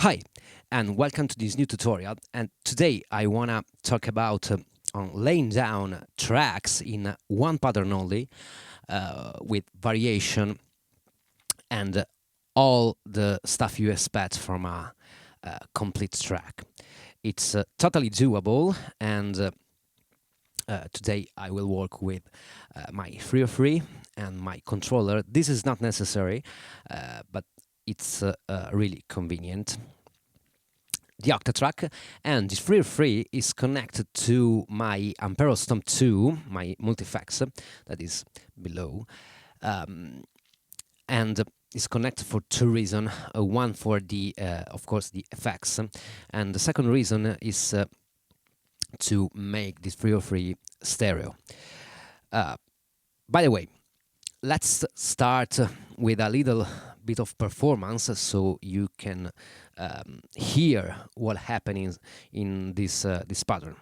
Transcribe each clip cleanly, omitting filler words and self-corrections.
Hi, and welcome to this new tutorial. And today I wanna talk about on laying down tracks in one pattern only, with variation and all the stuff you expect from a complete track. It's totally doable, and today I will work with my 303 and my controller. This is not necessary, but it's really convenient. The Octatrack, and this 303 is connected to my Amperostom 2, my multifax that is below, and is connected for two reasons. One for the, of course, the effects, and the second reason is to make this 303 stereo. By the way, let's start with a little bit of performance so you can hear what happens in this pattern.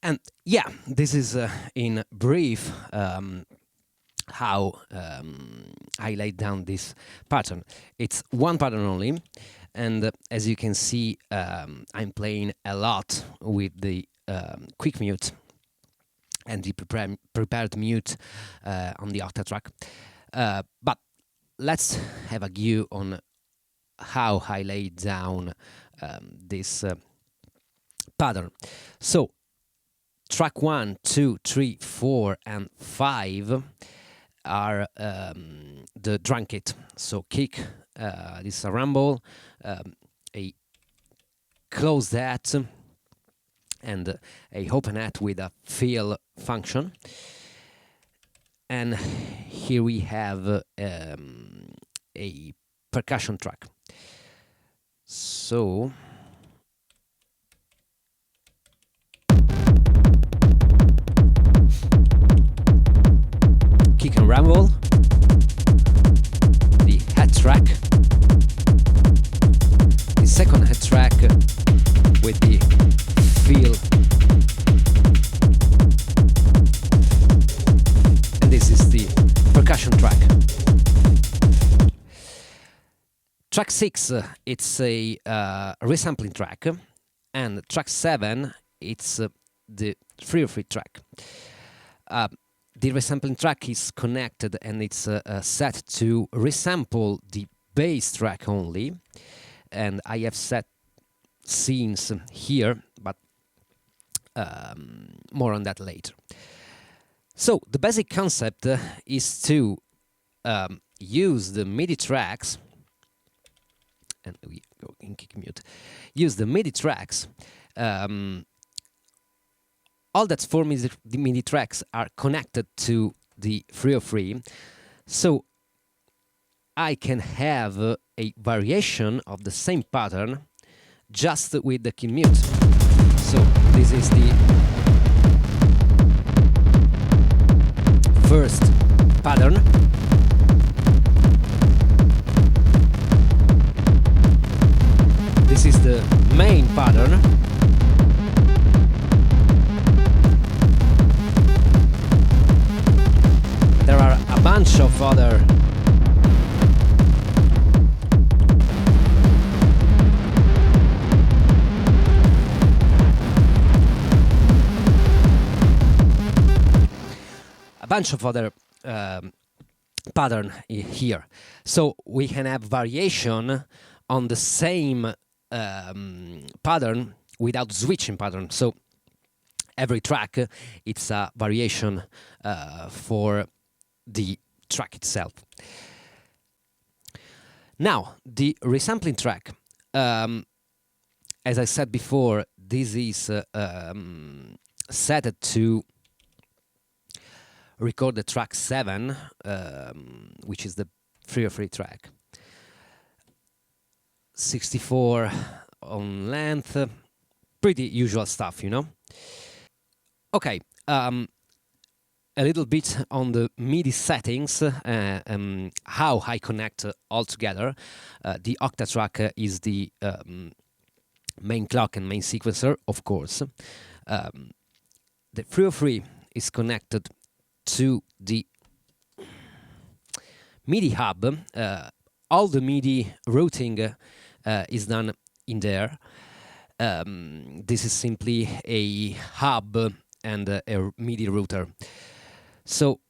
And yeah, this is in brief how I laid down this pattern. It's one pattern only, and as you can see, I'm playing a lot with the quick mute and the prepared mute on the Octatrack. But let's have a view on how I laid down this pattern. So track 1, 2, 3, 4, and 5 are the drum kit. So kick, this is a rumble, a close hat, and a open hat with a fill function. And here we have a percussion track. So kick and rumble, the head track, the second head track with the feel Track 6, it's a resampling track, and track 7, it's the free track. The resampling track is connected and it's set to resample the bass track only, and I have set scenes here, but more on that later. So the basic concept is to use the MIDI tracks, and we go in kick mute. Use the MIDI tracks. All that four the MIDI tracks are connected to the 303, so I can have a variation of the same pattern just with the kick mute. So this is the first pattern. This is the main pattern. There are a bunch of other pattern here, so we can have variation on the same pattern without switching pattern. So every track it's a variation for the track itself. Now the resampling track, as I said before, this is set to record the track 7, which is the 303 track. 64 on length, pretty usual stuff, you know. Okay, a little bit on the MIDI settings, how I connect all together. The Octatrack is the main clock and main sequencer, of course. The 303 is connected to the MIDI hub. All the MIDI routing is done in there. This is simply a hub and a MIDI router. So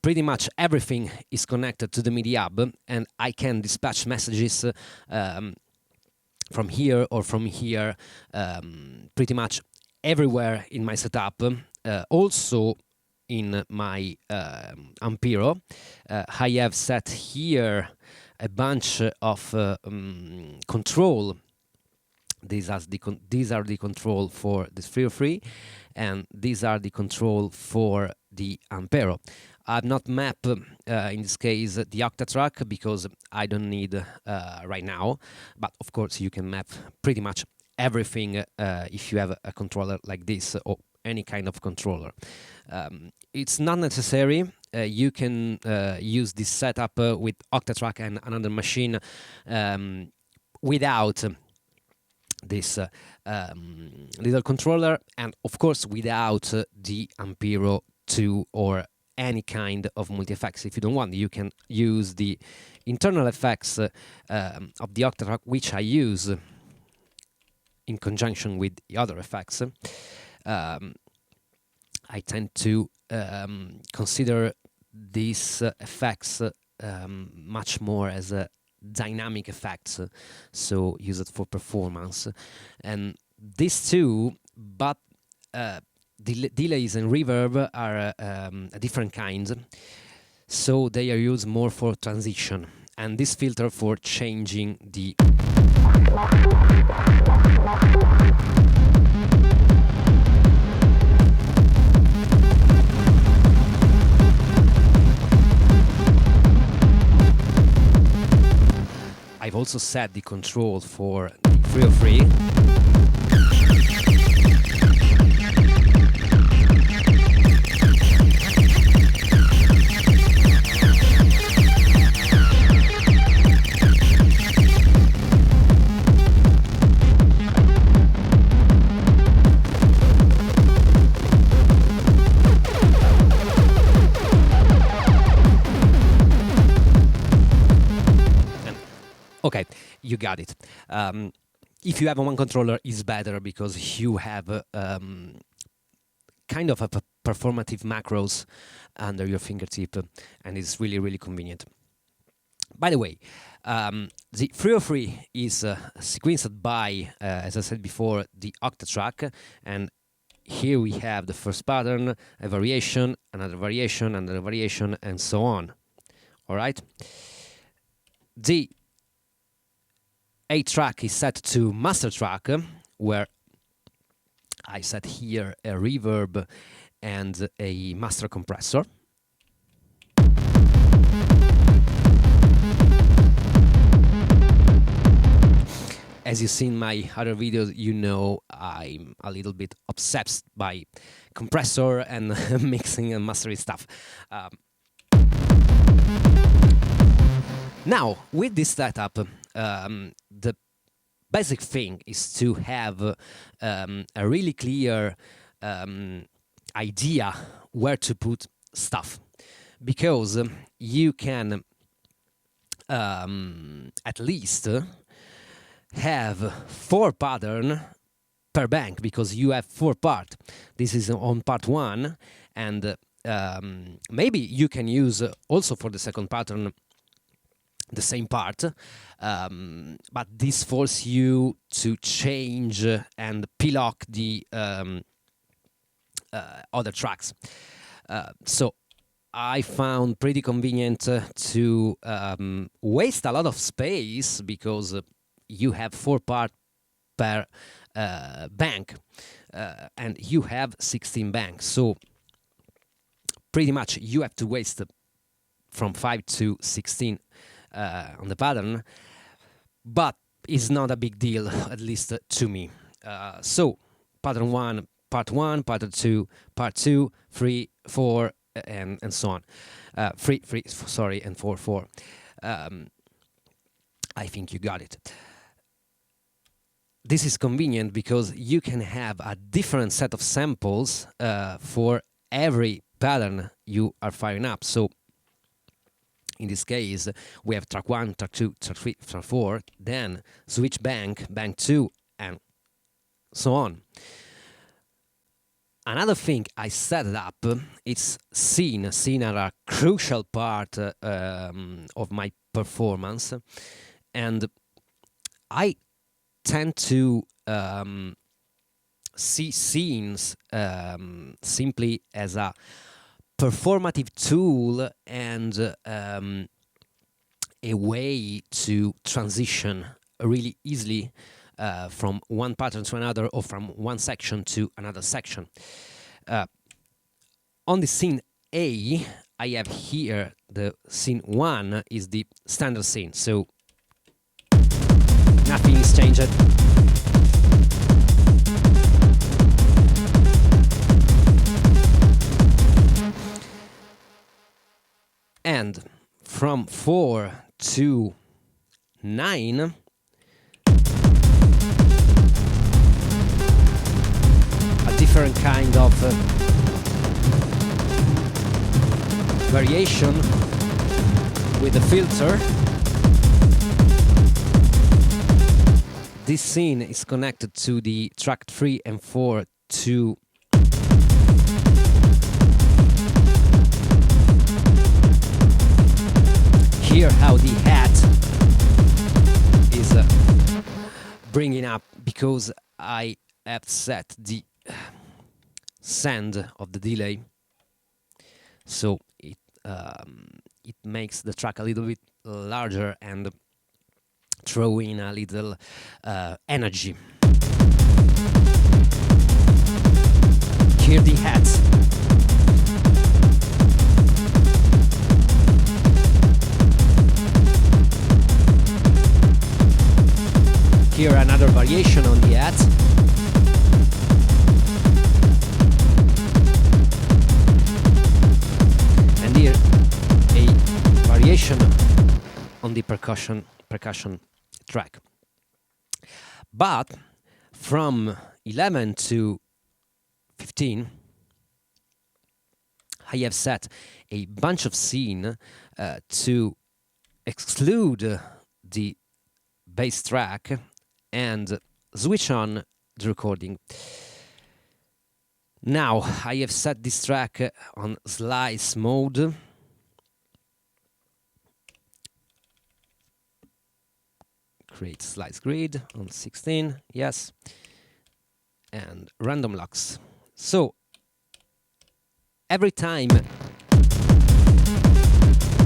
pretty much everything is connected to the MIDI hub, and I can dispatch messages from here or from here, pretty much everywhere in my setup. Also in my Ampero, I have set here a bunch of control. These are the control for the 303, and these are the control for the Ampero. I've not mapped in this case the Octatrack because I don't need right now, but of course you can map pretty much everything if you have a controller like this or any kind of controller. It's not necessary. You can use this setup with Octatrack and another machine without this little controller, and of course without the Ampero 2 or any kind of multi-effects. If you don't want, you can use the internal effects of the Octatrack, which I use in conjunction with the other effects. I tend to consider these effects much more as dynamic effects, so use it for performance. And these two, but delays and reverb are a different kinds, so they are used more for transition, and this filter for changing the I've also set the control for the 303. Okay, you got it. If you have one controller, it's better because you have kind of a performative macros under your fingertip, and it's really, really convenient. By the way, the 303 is sequenced by, as I said before, the Octatrack, and here we have the first pattern, a variation, another variation, another variation, and so on. All right. The 8 track is set to master track, where I set here a reverb and a master compressor. As you see in my other videos, you know I'm a little bit obsessed by compressor and mixing and mastering stuff. Now, with this setup, the basic thing is to have a really clear idea where to put stuff, because you can at least have 4 patterns per bank, because you have 4 parts. This is on part 1, and maybe you can use also for the second pattern the same part, but this forces you to change and lock the other tracks. So I found pretty convenient to waste a lot of space, because you have 4 parts per bank, and you have 16 banks. So pretty much you have to waste from 5 to 16 on the pattern, but it's not a big deal, at least to me. So pattern 1, part 1, pattern 2, part 2, 3, 4, and so on. 3, sorry, and 4, 4. I think you got it. This is convenient because you can have a different set of samples for every pattern you are firing up. So in this case, we have track 1, track 2, track 3, track 4, then switch bank, bank 2, and so on. Another thing I set up, it's scene. Scene are a crucial part of my performance, and I tend to see scenes simply as a performative tool and a way to transition really easily from one pattern to another, or from one section to another section. On the scene A, I have here the scene 1 is the standard scene, so nothing is changed. And from 4 to 9, a different kind of variation with the filter. This scene is connected to the track 3 and 4 to hear how the hat is bringing up, because I have set the send of the delay, so it makes the track a little bit larger and throw in a little energy. Hear the hats. Here another variation on the hat. And here a variation on the percussion track. But from 11 to 15, I have set a bunch of scene to exclude the bass track and switch on the recording. Now I have set this track on slice mode. Create slice grid on 16, yes, and random locks. So every time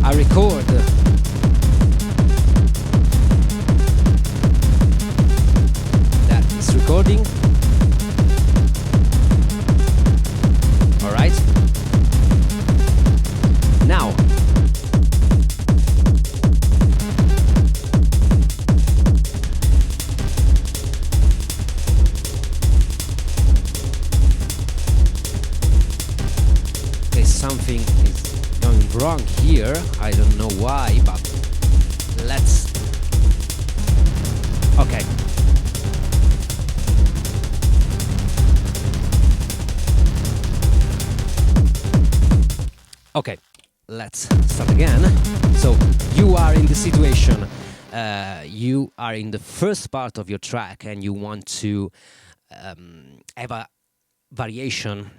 I record that is recording, all right. Now something is going wrong here. I don't know why, but let's... Okay. Okay, let's start again. So you are in the situation, you are in the first part of your track and you want to have a variation,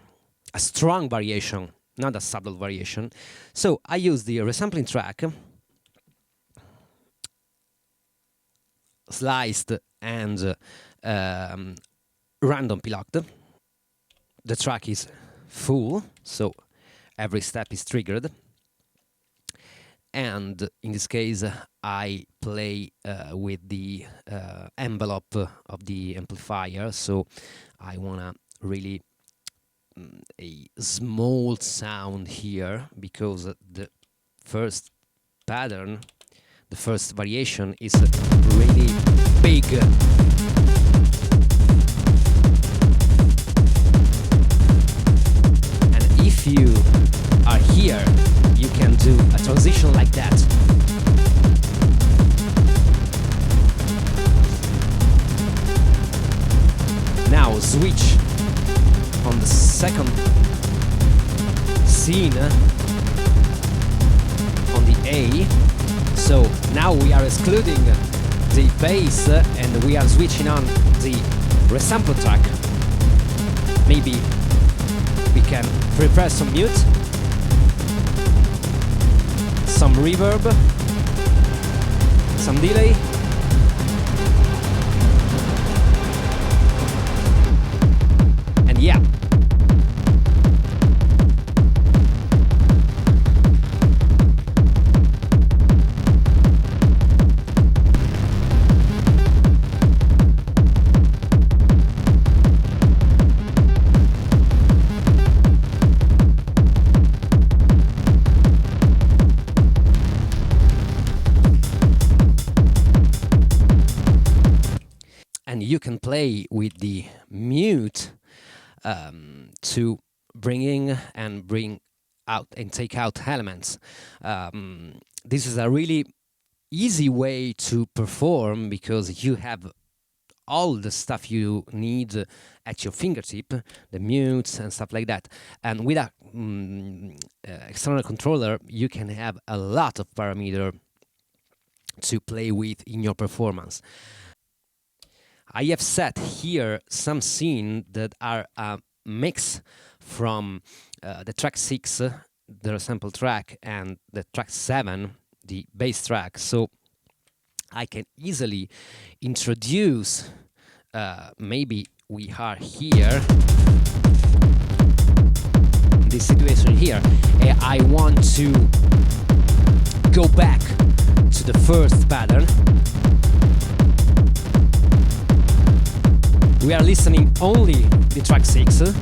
a strong variation, not a subtle variation. So I use the resampling track, sliced and random pilocked. The track is full, so every step is triggered. And in this case, I play with the envelope of the amplifier, so I wanna really a small sound here, because the first pattern, the first variation is really big. And if you are here, you can do a transition like that. Now switch on the second scene on the A. So now we are excluding the bass and we are switching on the resample track. Maybe we can prepare some mute, some reverb, some delay. And yeah. And you can play with the mute to bring out and take out elements. This is a really easy way to perform because you have all the stuff you need at your fingertip, the mutes and stuff like that. And with a external controller, you can have a lot of parameters to play with in your performance. I have set here some scenes that are a mix from the track 6, the resample track, and the track 7, the bass track. So I can easily introduce, maybe we are here, this situation here, and I want to go back to the first pattern. We are listening only the track 6. Little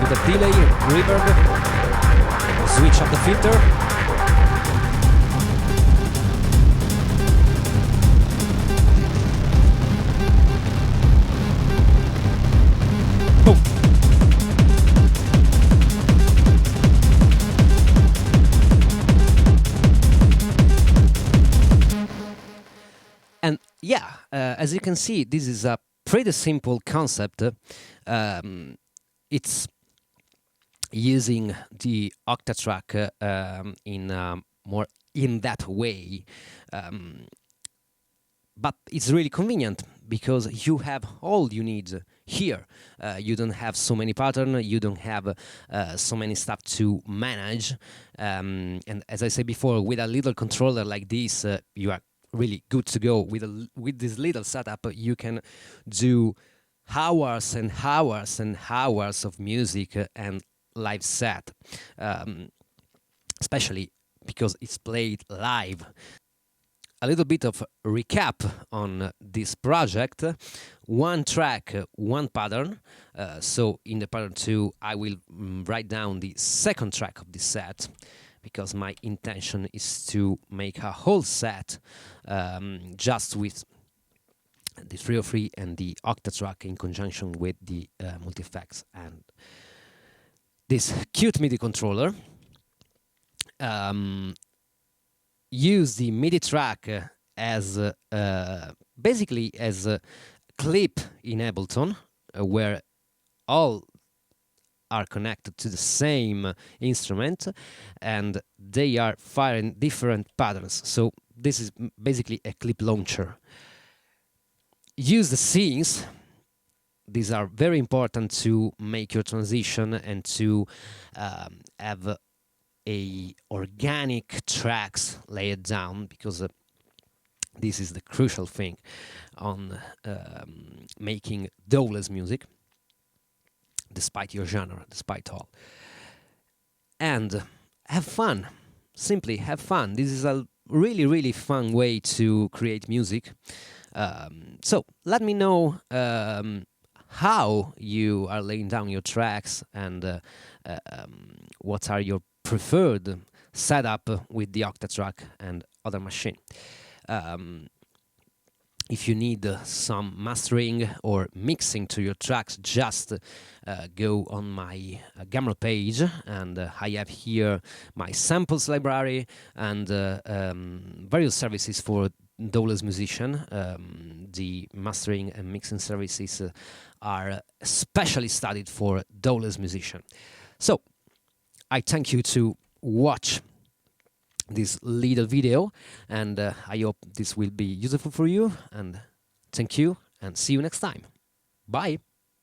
bit of delay, reverb, switch up the filter. yeah, as you can see, this is a pretty simple concept. It's using the Octatrack in more in that way. Um, but it's really convenient because you have all you need here. You don't have so many patterns, you don't have so many stuff to manage. And as I said before, with a little controller like this, you are really good to go. With this little setup, you can do hours and hours and hours of music and live set, especially because it's played live. A little bit of recap on this project. One track, one pattern. So in the pattern 2, I will write down the second track of the set because my intention is to make a whole set just with the 303 and the Octatrack in conjunction with the multi-effects and this cute MIDI controller. Use the MIDI track as basically as a clip in Ableton, where all are connected to the same instrument and they are firing different patterns. So this is basically a clip launcher. Use the scenes. These are very important to make your transition and to have a organic tracks laid down, because this is the crucial thing on making dowless music, despite your genre, despite all. And have fun. Simply have fun. This is a really, really fun way to create music. So let me know how you are laying down your tracks and what are your preferred setup with the Octatrack and other machine. If you need some mastering or mixing to your tracks, just go on my Gumroad page, and I have here my samples library and various services for dowless musician. The mastering and mixing services are specially studied for dowless musician. So I thank you to watch this little video, and I hope this will be useful for you, and thank you and see you next time. Bye.